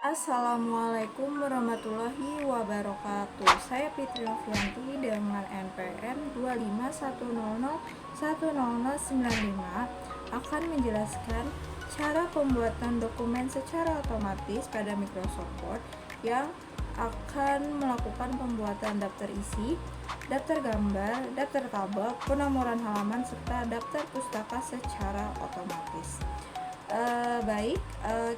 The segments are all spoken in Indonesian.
Assalamualaikum warahmatullahi wabarakatuh. Saya Fitri Novianti dengan NPM 25100100095 akan menjelaskan cara pembuatan dokumen secara otomatis pada Microsoft Word yang akan melakukan pembuatan daftar isi, daftar gambar, daftar tabel, penomoran halaman, serta daftar pustaka secara otomatis.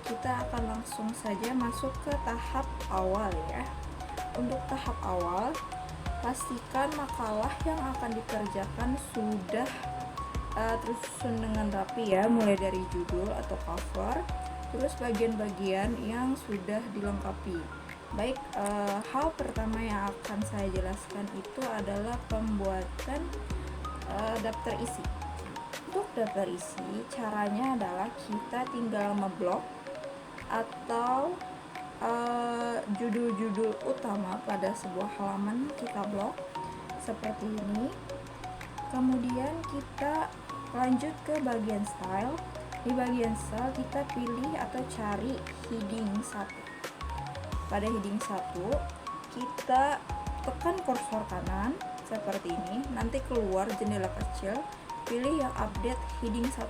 Kita akan langsung saja masuk ke tahap awal ya. Untuk tahap awal, pastikan makalah yang akan dikerjakan sudah tersusun dengan rapi ya, mulai dari judul atau cover, terus bagian-bagian yang sudah dilengkapi. Hal pertama yang akan saya jelaskan itu adalah pembuatan daftar isi. Untuk daftar isi, caranya adalah kita tinggal ngeblok atau judul-judul utama pada sebuah halaman kita blok seperti ini. Kemudian kita lanjut ke bagian style. Di bagian style kita pilih atau cari heading 1. Pada heading 1 kita tekan kursor kanan seperti ini, nanti keluar jendela kecil, pilih yang update heading 1.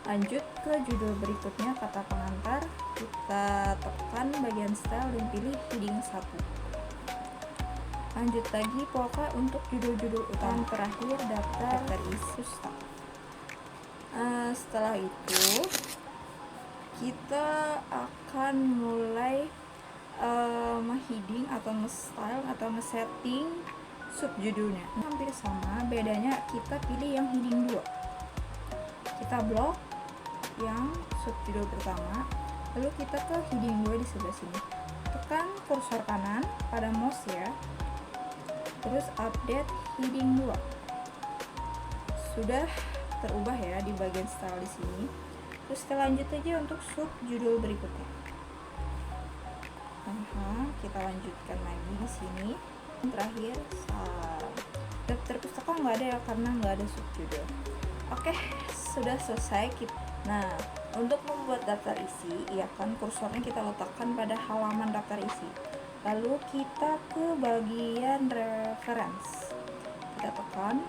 Lanjut ke judul berikutnya, kata pengantar, kita tekan bagian style dan pilih heading 1. Lanjut lagi pokoknya untuk judul-judul utama. Terakhir daftar isi. Setelah itu kita akan mulai heading atau nge-style atau nge-setting subjudulnya. Hampir sama, bedanya kita pilih yang heading 2. Kita blok yang subjudul pertama, lalu kita ke heading 2 di sebelah sini. Tekan kursor kanan pada mouse ya. Terus update heading 2. Sudah terubah ya di bagian style di sini. Terus kita lanjut aja untuk subjudul berikutnya. Kita lanjutkan lagi di sini. Terakhir, daftar pustaka nggak ada ya karena nggak ada subjudul. Oke, sudah selesai. Nah, untuk membuat daftar isi, ya kan kursornya kita letakkan pada halaman daftar isi. Lalu kita ke bagian reference, kita tekan,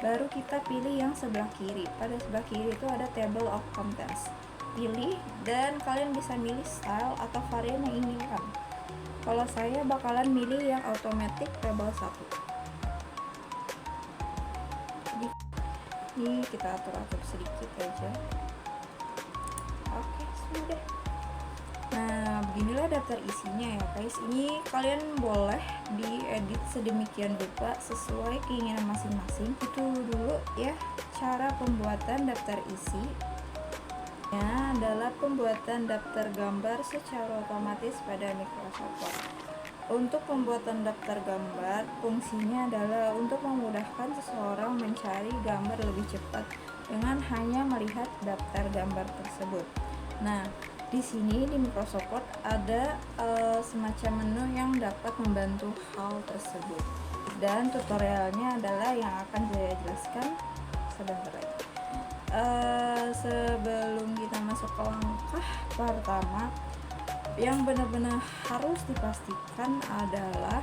baru kita pilih yang sebelah kiri. Pada sebelah kiri itu ada table of contents. Pilih dan kalian bisa milih style atau varian yang inginkan. Kalau saya bakalan milih yang automatic table 1. Ini kita atur-atur sedikit aja. Oke, sudah. Nah, beginilah daftar isinya ya guys. Ini kalian boleh diedit sedemikian rupa sesuai keinginan masing-masing. Itu dulu ya cara pembuatan daftar isi. Adalah pembuatan daftar gambar secara otomatis pada Microsoft Word. Untuk pembuatan daftar gambar, fungsinya adalah untuk memudahkan seseorang mencari gambar lebih cepat dengan hanya melihat daftar gambar tersebut. Nah, di sini di Microsoft Word ada semacam menu yang dapat membantu hal tersebut. Dan tutorialnya adalah yang akan saya jelaskan sebentar lagi. Sebelum kita masuk ke langkah pertama, yang benar-benar harus dipastikan adalah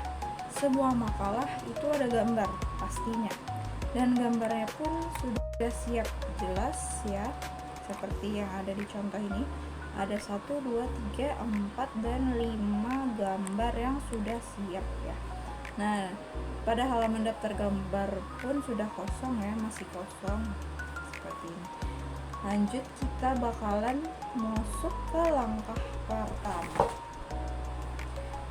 sebuah makalah itu ada gambar pastinya, dan gambarnya pun sudah siap jelas ya, seperti yang ada di contoh ini. Ada 1, 2, 3, 4, dan 5 gambar yang sudah siap ya. Nah, pada halaman daftar gambar pun sudah kosong ya, masih kosong seperti ini. Lanjut, kita bakalan masuk ke langkah pertama.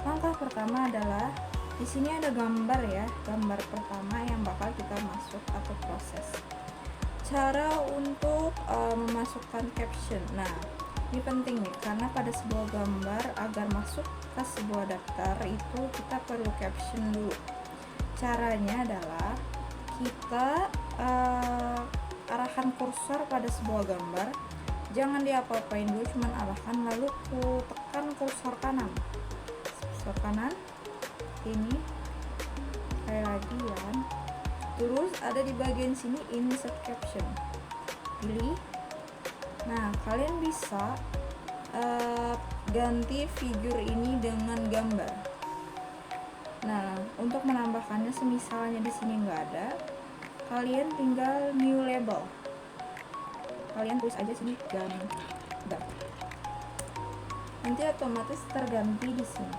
Langkah pertama adalah di sini ada gambar ya, gambar pertama yang bakal kita masuk atau proses. Cara untuk memasukkan caption. Nah, ini penting nih karena pada sebuah gambar agar masuk ke sebuah daftar itu kita perlu caption dulu. Caranya adalah kita arahkan kursor pada sebuah gambar, jangan diapa-apain dulu, cuman arahkan, lalu tekan kursor kanan ini kayak lagi ya. Terus ada di bagian sini insert caption, pilih. Nah, kalian bisa ganti figur ini dengan gambar. Nah, untuk menambahkannya semisalnya di sini nggak ada, kalian tinggal new label. Kalian tulis aja sini gambar. Nanti otomatis terganti di sini.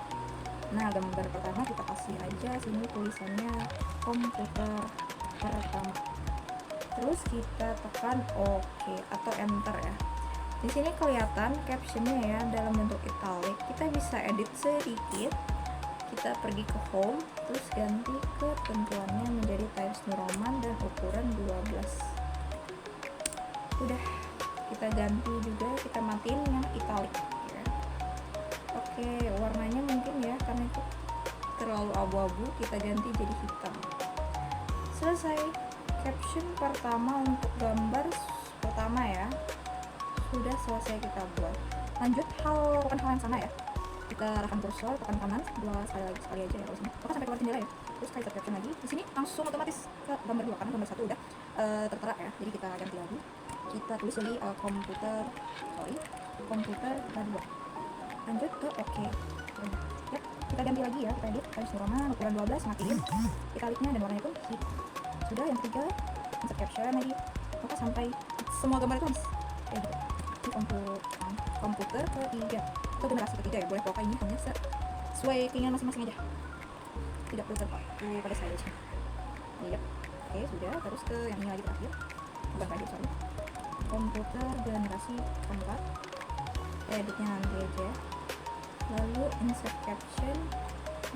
Nah, gambar pertama kita kasih aja sini tulisannya komputer pertama. Terus kita tekan OK atau enter ya. Di sini kelihatan captionnya ya dalam bentuk italic. Kita bisa edit sedikit. Kita pergi ke home, terus ganti ketentuannya menjadi Times New Roman dan ukuran 12. Udah, kita ganti juga, kita matiin yang italic ya. Oke, warnanya mungkin ya karena itu terlalu abu-abu, kita ganti jadi hitam. Selesai. Caption pertama untuk gambar pertama ya sudah selesai kita buat. Lanjut lakukan hal yang sama ya. Kita arahkan kursor tekan kanan sekali aja ya, maka sampai keluar jendela ya. Terus kita caption lagi. Di sini langsung otomatis ke gambar 2 karena gambar 1 udah tertera ya. Jadi kita ganti lagi. Kita tulis lagi komputer 2. Lanjut ke OK. Ya, kita ganti lagi ya. Kita edit Times New Roman ukuran 12, matiin italicnya dan warnanya pun sudah. Yang ketiga insert caption lagi, maka sampai semua gambar itu kayak gitu. Ini komputer ketiga atau generasi ketiga ya, boleh pokoknya ini hanya sesuai keinginan masing-masing aja, tidak perlu terpaku pada saya aja. Iya, oke sudah. Terus ke yang ini lagi terakhir, bukan lagi sorry, komputer generasi keempat, editnya nanti aja. Lalu insert caption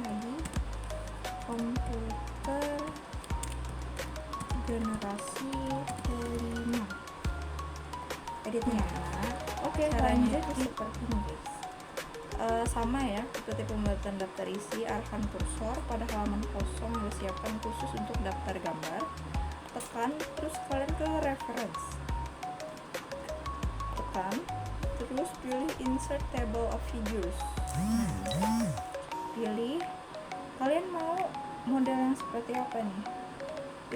lagi komputer generasi kelima, editnya. Oke, lanjut seperti ini guys. Sama ya, ikuti pembuatan daftar isi, arahkan kursor pada halaman kosong yang disiapkan khusus untuk daftar gambar, tekan, terus kalian ke reference, tekan, terus pilih insert table of figures. Pilih kalian mau model yang seperti apa nih.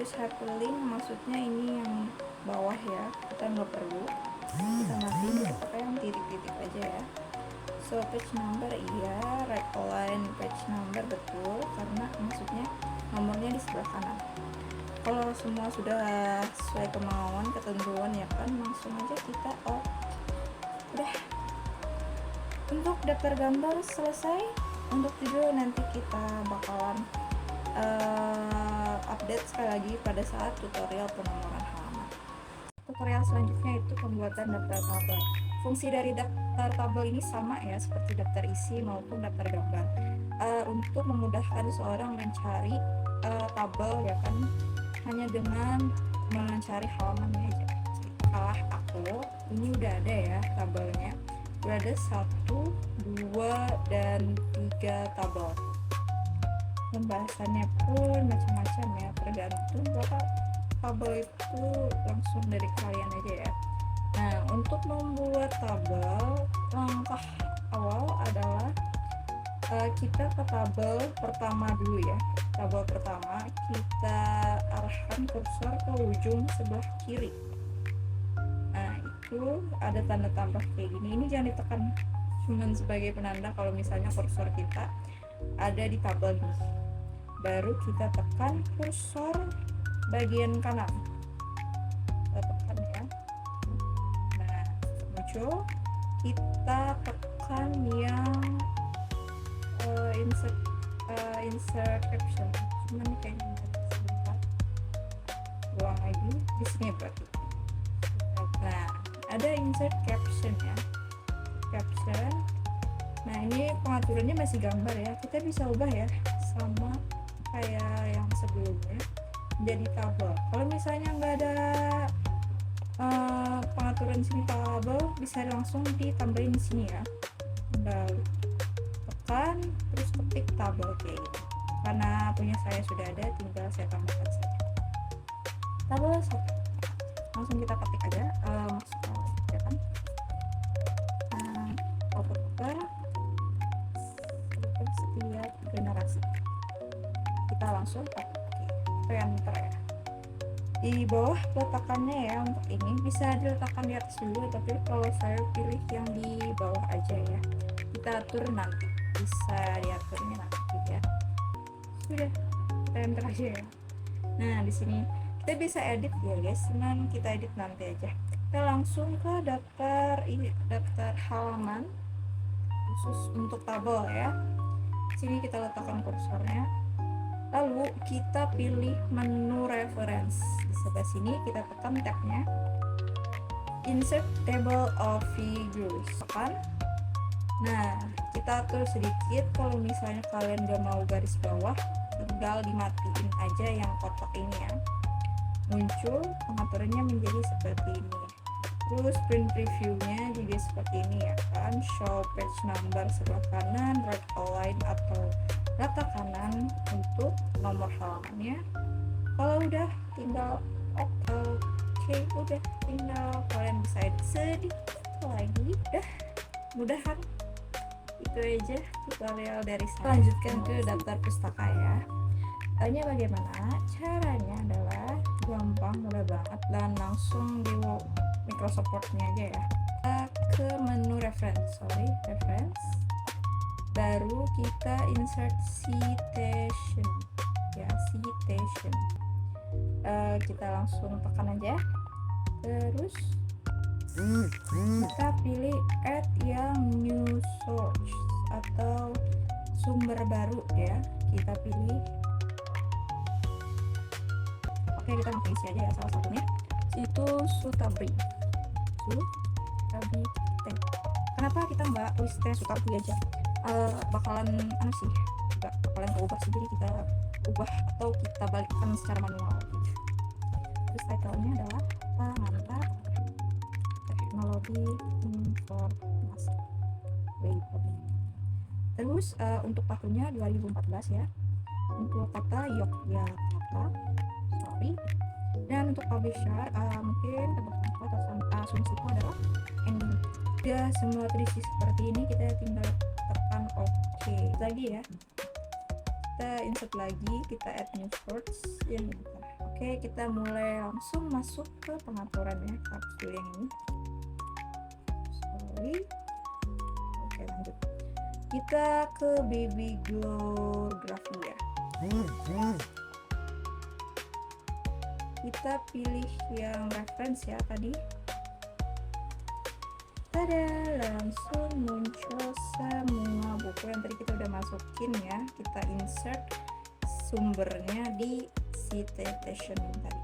Use hyperlink, maksudnya ini yang bawah ya, kita nggak perlu, kita matiin, kita pakai yang titik-titik aja ya. So page number iya, right align page number betul, karena maksudnya nomornya di sebelah kanan. Kalau semua sudah sesuai kemauan ketentuan ya kan, langsung aja kita udah. Untuk daftar gambar selesai. Untuk video nanti kita bakalan update sekali lagi pada saat tutorial penomoran halaman. Tutorial selanjutnya itu pembuatan daftar tabel. Fungsi dari daftar tabel ini sama ya seperti daftar isi maupun daftar gambar. Untuk memudahkan seorang mencari tabel ya kan, hanya dengan mencari halamannya aja. Setelah aku ini udah ada ya tabelnya, udah ada 1, 2, dan 3 tabel. Pembahasannya pun macam-macam ya, tergantung bakal tabel itu langsung dari kalian aja ya. Nah, untuk membuat tabel, langkah awal adalah kita ke tabel pertama dulu ya. Tabel pertama kita arahkan kursor ke ujung sebelah kiri. Nah, itu ada tanda tambah kayak gini. Ini jangan ditekan, cuman sebagai penanda kalau misalnya kursor kita ada di tabel ini. Baru kita tekan kursor bagian kanan, kita tekan ya. Nah, muncul, kita tekan yang insert caption. Cuman ini kayaknya sebentar, ulang lagi di sini berarti. Nah, ada insert caption ya, caption. Nah, ini pengaturannya masih gambar ya, kita bisa ubah ya sama kayak yang sebelumnya jadi tabel. Kalau misalnya nggak ada pengaturan sini tabel, bisa langsung ditambahin di sini ya. Tinggal tekan terus ketik tabel kayak gitu. Karena punya saya sudah ada, tinggal saya tambahkan saja. Tabel 1. Langsung kita ketik aja maksudnya kan. Komputer setiap generasi. Kita langsung oke, enter ya. Di bawah letakannya ya, untuk ini bisa diletakkan di atas dulu, tapi kalau saya pilih yang di bawah aja ya. kita atur nanti, bisa diaturnya nanti ya. Sudah, kita enter aja ya. Nah di sini kita bisa edit ya guys, senang kita edit nanti aja. Kita langsung ke daftar halaman khusus untuk tabel ya. Sini kita letakkan kursornya, lalu kita pilih menu reference. Di sebelah sini kita tekan tabnya insert table of figures kan. Nah kita atur sedikit, kalau misalnya kalian gak mau garis bawah tinggal dimatiin aja yang kotak ini ya, muncul pengaturannya menjadi seperti ini. Terus print previewnya juga seperti ini ya kan, show page number sebelah kanan, right align atau rata kanan untuk nomor halamannya. Kalau udah tinggal oke, udah tinggal kalian bisa edit sedikit lagi. Mudah kan? Itu aja tutorial dari saya. Lanjutkan ke daftar pustaka ya. Caranya bagaimana? Caranya adalah gampang, mudah banget, dan langsung di Microsoft Word-nya aja ya. Kita ke menu reference, baru kita insert citation ya, citation. Kita langsung tekan aja, terus kita pilih add yang new source atau sumber baru ya, kita pilih. Oke, kita langsung isi aja ya salah satunya, itu Sutabri. Kenapa kita nggak tulis Sutabri aja? Bakalan nggak bakalan keubah sih, jadi kita ubah atau kita balikkan secara manual gitu. Terus title-nya adalah pengantar teknologi informasi. Terus untuk tahunnya 2014 ya, untuk kata Yogyakarta, dan untuk publisher mungkin tebak-tebakan atau asumsiku adalah ending. Udah semua terisi seperti ini, kita tinggal tekan oke lagi ya. Kita insert lagi, kita add new source yang ini. Oke, kita mulai langsung masuk ke pengaturan ya. Hapus dulu yang ini. Oke, lanjut. Kita ke bibliografi ya. Kita pilih yang reference ya tadi. Tada, langsung muncul semua buku yang tadi kita udah masukin ya. Kita insert sumbernya di citation tadi.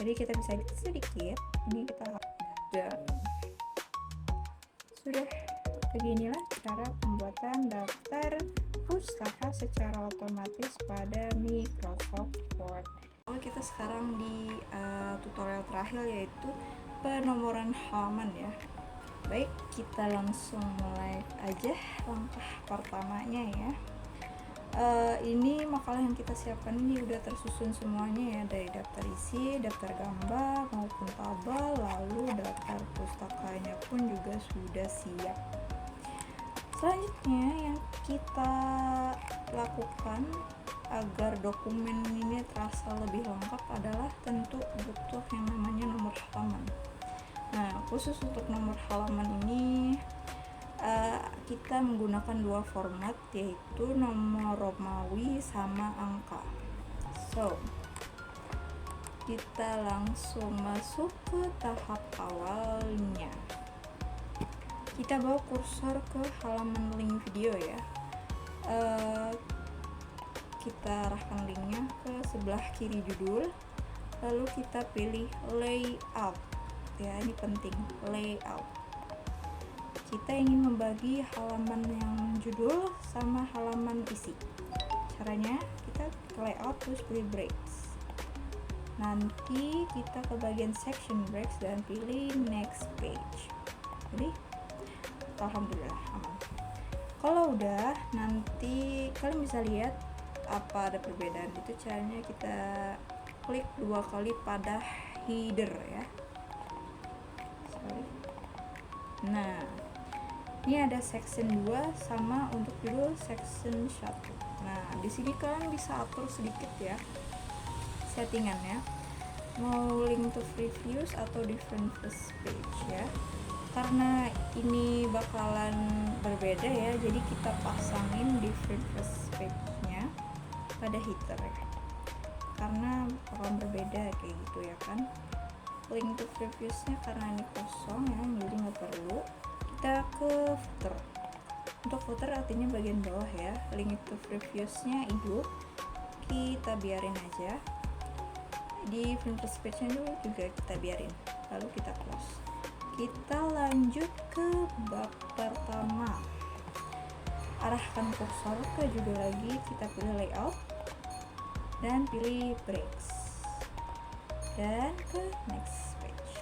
Jadi kita bisa edit sedikit. Ini kita dan sudah. Beginilah cara pembuatan daftar pustaka secara otomatis pada Microsoft Word. Kita sekarang di tutorial terakhir, yaitu penomoran halaman ya. Baik, kita langsung mulai aja langkah pertamanya ya. Ini makalah yang kita siapkan ini udah tersusun semuanya ya, dari daftar isi, daftar gambar maupun tabel, lalu daftar pustakanya pun juga sudah siap. Selanjutnya yang kita lakukan agar dokumen ini terasa lebih lengkap adalah tentu butuh yang namanya nomor halaman. Nah, khusus untuk nomor halaman ini kita menggunakan dua format, yaitu nomor Romawi sama angka. So, kita langsung masuk ke tahap awalnya. Kita bawa kursor ke halaman link video ya. Kita arahkan linknya ke sebelah kiri judul, lalu kita pilih layout ya, ini penting, layout. Kita ingin membagi halaman yang judul sama halaman isi. Caranya kita ke layout terus pilih breaks, nanti kita ke bagian section breaks dan pilih next page. Jadi alhamdulillah aman. Kalau udah, nanti kalian bisa lihat apa ada perbedaan. Itu caranya kita klik 2 kali pada header ya. Nah, ini ada section 2 sama untuk judul section 1. Nah, di sini kalian bisa atur sedikit ya settingannya, mau link to previews atau different first page ya. Karena ini bakalan berbeda ya, jadi kita pasangin di previous page-nya pada header ya, karena bakalan berbeda kayak gitu ya kan. Link to previousnya karena ini kosong ya, jadi nggak perlu. Kita ke footer. Untuk footer artinya bagian bawah ya, link to previousnya hidup, kita biarin aja. Di previous page-nya juga kita biarin, lalu kita close. Kita lanjut ke bab pertama. Arahkan kursor ke judul lagi, kita pilih layout dan pilih breaks dan ke next page.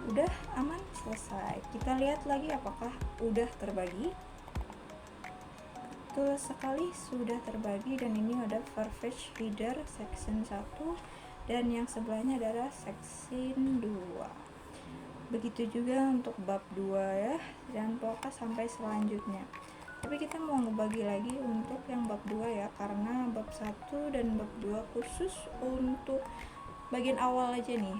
Udah aman, selesai. Kita lihat lagi apakah udah terbagi. Betul sekali, sudah terbagi, dan ini ada Farfetch header section 1 dan yang sebelahnya adalah section 2. Begitu juga untuk bab 2 ya, dan pokoknya sampai selanjutnya. Tapi kita mau ngebagi lagi untuk yang bab 2 ya, karena bab 1 dan bab 2 khusus untuk bagian awal aja nih.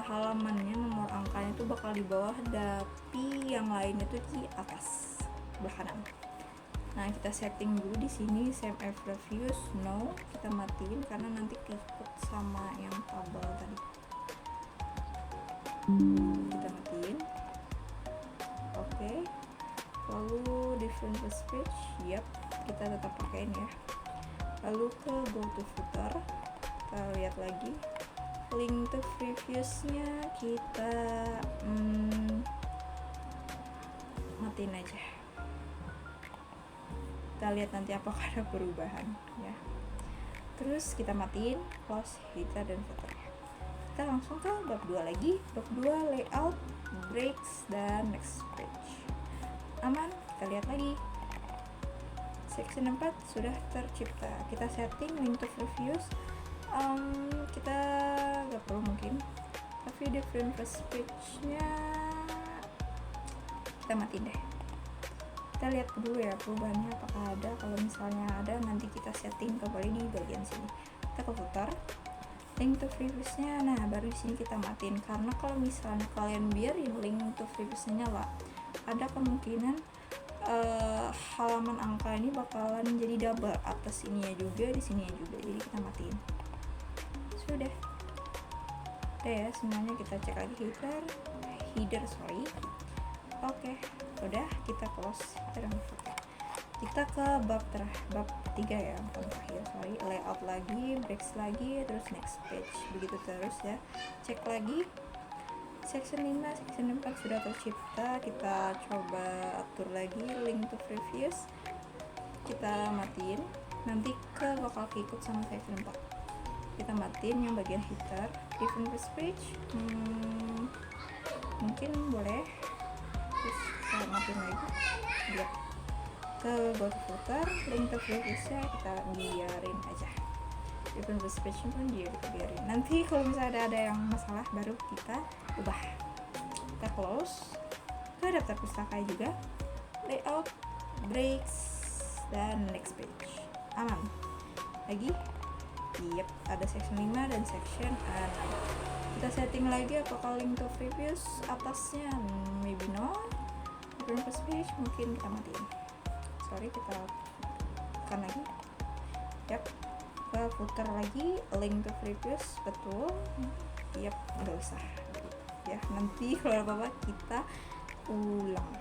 Halamannya, nomor angkanya itu bakal di bawah, tapi yang lainnya itu di atas sebelah kanan. Nah, kita setting dulu di sini save as reviews no, kita matiin karena nanti keikut sama yang tabel tadi. Kita matiin. Oke. Lalu different page, yep, kita tetap pakein ya. Lalu ke go to footer, kita lihat lagi link to previousnya, kita matiin aja. Kita lihat nanti apakah ada perubahan ya. Terus kita matiin close header dan footer. Kita langsung ke bab 2 lagi. Bab 2 layout, breaks, dan next page. Aman, kita lihat lagi. Section 4 sudah tercipta. Kita setting link to previews. Kita gak perlu mungkin, tapi different first page-nya kita matiin deh. Kita lihat dulu ya perubahannya apakah ada. Kalau misalnya ada, nanti kita setting kembali di bagian sini. Kita ke footer, link to previousnya. Nah, baru di sini kita matiin, karena kalau misalnya kalian biarin link to previousnya nyala, ada kemungkinan halaman angka ini bakalan jadi double, atas sininya juga, di sininya juga. Jadi kita matiin. Sudah ya, semuanya kita cek lagi header. Oke, udah, kita close header dan footer. Kita ke bab 3 ya, bukan terakhir, layout lagi, breaks lagi, terus next page, begitu terus ya. Cek lagi section 5, section 4 sudah tercipta. Kita coba atur lagi link to previous, kita matiin, nanti bakal keikut sama section 4. Kita matiin yang bagian header. Different page, mungkin boleh, terus kita matiin lagi ya. Ke go to footer, link to previousnya kita biarin aja. Different page pun dia kita biarin. Nanti kalau misalnya ada yang masalah baru kita ubah. Kita close. Ke daftar pustaka juga, layout, breaks, dan next page. Aman. Lagi, yep, ada section 5 dan section 6. Kita setting lagi apakah link to previous atasnya maybe no. Different page mungkin kita matiin. Kita tekan lagi. Yap. Ke footer lagi, link to previous, betul. Yap, nggak usah ya, nanti kalau apa-apa kita ulang.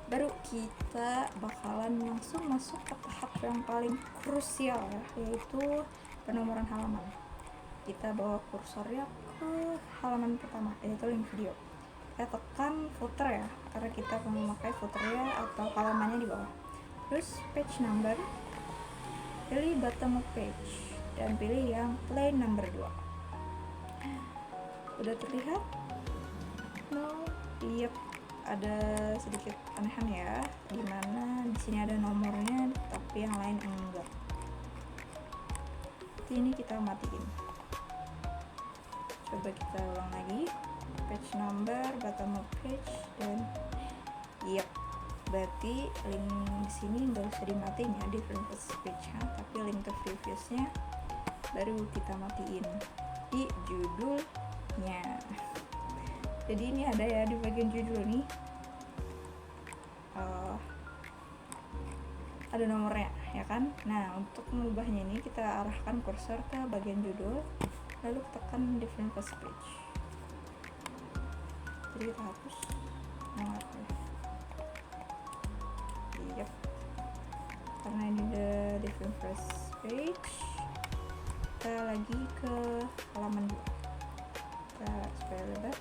Baru kita bakalan langsung masuk ke tahap yang paling krusial ya, yaitu penomoran halaman. Kita bawa kursornya ke halaman pertama, yaitu link video. Kita tekan footer ya, karena kita memakai footernya atau halamannya di bawah. Terus page number, pilih bottom of page dan pilih yang plain number 2. Udah terlihat? No, yep, ada sedikit anehan ya, dimana di sini ada nomornya tapi yang lain enggak. Ini kita matiin. Coba kita ulang lagi. Page number, bottom of page, dan yep, berarti link di sini nggak usah dimatiin ya di previous page ya, tapi link ke previousnya baru kita matiin di judulnya. Jadi ini ada ya di bagian judul nih, ada nomornya ya kan. Nah, untuk mengubahnya ini kita arahkan kursor ke bagian judul, lalu tekan different first page. Jadi kita hapus nomor. Yep. Karena ini the different first page, kita lagi ke halaman 2. Kita supaya lebar.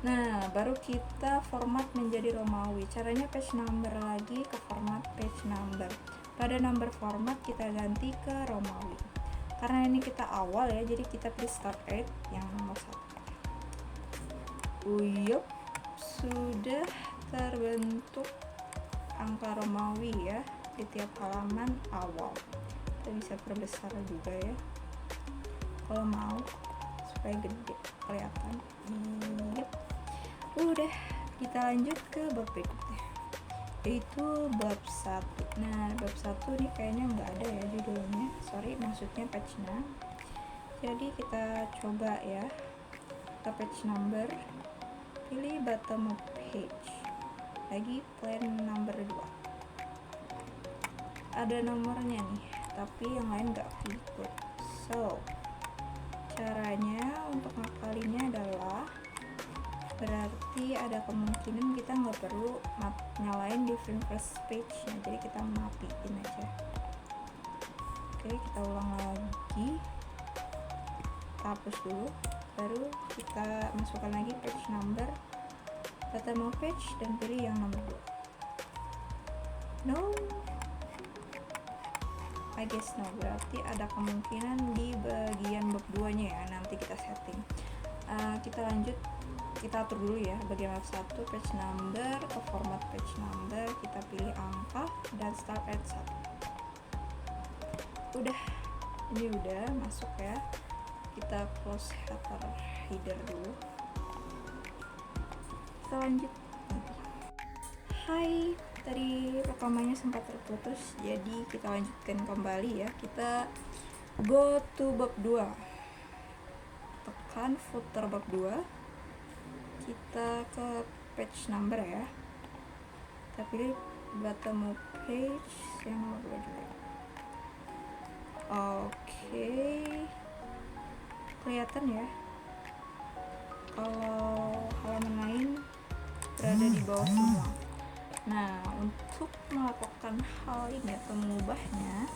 Nah, baru kita format menjadi Romawi. Caranya page number lagi ke format page number. Pada number format kita ganti ke Romawi. Karena ini kita awal ya, jadi kita pilih start at yang nomor 1. Uyup, sudah terbentuk angka Romawi ya di tiap halaman awal. Kita bisa perbesar juga ya kalau mau supaya gede kelihatan. Udah, kita lanjut ke bab berikutnya, yaitu bab 1. Nah, bab 1 nih kayaknya nggak ada ya judulnya, sorry, maksudnya page 6. Jadi kita coba ya ke page number, pilih bottom of page, lagi plan number 2. Ada nomornya nih, tapi yang lain nggak ikut. So, caranya untuk ngakalinya adalah, berarti ada kemungkinan kita nggak perlu nyalain different first page nya, jadi kita matiin aja. Oke, kita ulang lagi, kita hapus dulu, baru kita masukkan lagi page number, bottom of page, dan pilih yang nomor 2. No, I guess no, berarti ada kemungkinan di bagian bab 2 nya ya, nanti kita setting. Kita lanjut, kita atur dulu ya bagian bab 1, page number, ke format page number, kita pilih angka dan start at 1. Udah, ini udah masuk ya. Kita close header dulu, kita lanjut. Hai, tadi rekamannya sempat terputus, jadi kita lanjutkan kembali ya. Kita go to bab 2, tekan footer bab 2, kita ke page number ya, kita pilih bottom of page yang nomor 2 juga. Oke, kelihatan ya kalau halaman lain berada di bawah semua. Nah, untuk melakukan hal ini atau mengubahnya,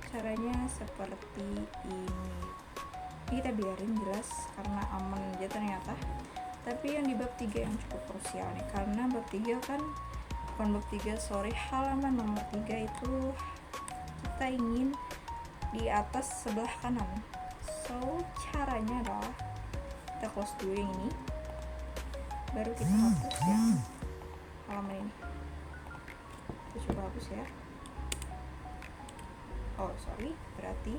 caranya seperti ini. Kita biarin jelas karena aman aja ternyata. Tapi yang di bab 3 yang cukup krusial nih, karena bab 3 kan bukan bab 3, sorry, halaman nomor 3 itu kita ingin di atas sebelah kanan. So, caranya adalah kita close dulu yang ini, baru kita hapus yang halaman ini. Kita coba hapus ya. Oh, sorry, berarti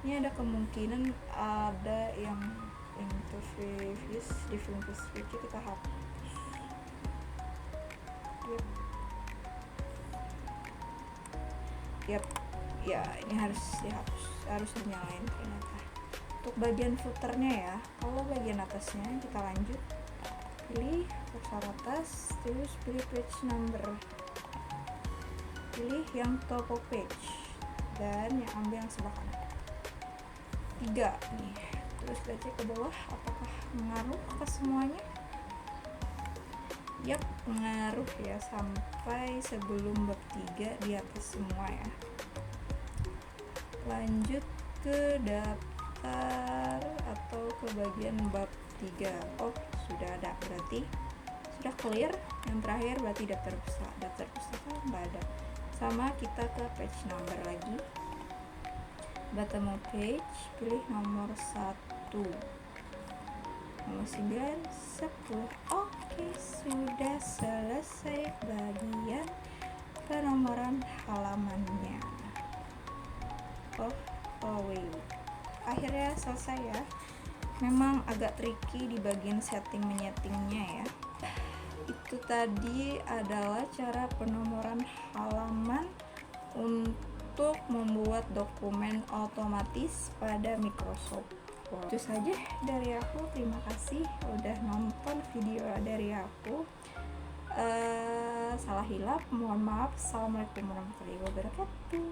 ini ada kemungkinan ada yang interface different page, kita hapus. Yep. Ya, ini harus dihapus, harus dinyalain ternyata. Untuk bagian footernya ya, kalau bagian atasnya kita lanjut, pilih kursor atas, terus pilih page number, pilih yang top of page, dan yang ambil yang sebelah kanan 3 nih. Terus kita cek ke bawah apakah mengaruh ke semuanya. Yap, mengaruh ya sampai sebelum bab 3 di atas semua ya. Lanjut ke daftar atau ke bagian bab 3. Oh, sudah ada, berarti sudah clear. Yang terakhir berarti daftar pustaka nggak ada. Sama, kita ke page number lagi, bottom of page, pilih nomor 1, nomor 9, 10. Oke, sudah selesai bagian penomoran halamannya. Wait, akhirnya selesai ya. Memang agak tricky di bagian setting menyetingnya ya. Itu tadi adalah cara penomoran halaman untuk membuat dokumen otomatis pada Microsoft Itu saja dari aku, terima kasih udah nonton video dari aku. Salah hilap mohon maaf. Assalamualaikum warahmatullahi wabarakatuh.